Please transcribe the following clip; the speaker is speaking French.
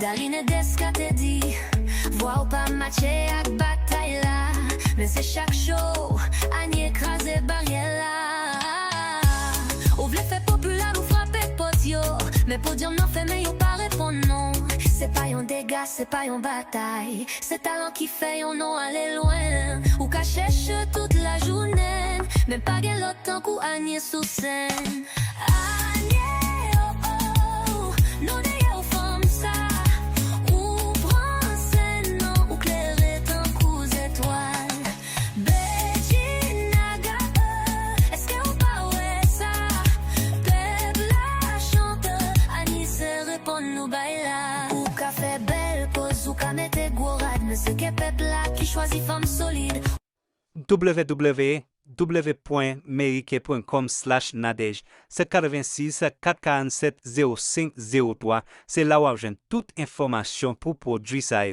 Daline deska te di, voix ou pas matché ak bataille là. Mais c'est chaque show, Annie écrasé barrière là. Ou vle fait populaire ou frappé potio. Mais pour dire non fait mais yo pas répondre non. C'est pas yon dégât, c'est pas yon bataille. C'est talent qui fait yon non aller loin. Ou qu'à chercher toute la journée. Même pas gen l'autre temps qu'ou Annie sous scène. Annie, oh oh, non de yo femme ça. Ou prend scène non, ou clairer tant qu'aux étoiles. Beginaga, est-ce que ou pas ouais ça? Peuple la chante, Annie se répond nous baila. Ou qu'a fait belle pose, ou qu'a mette gourade. Mais c'est que peuple là qui choisit femme solide. www.merike.com/nadej. C'est 86 447 0503. C'est là où j'ai toute information pour produire ça.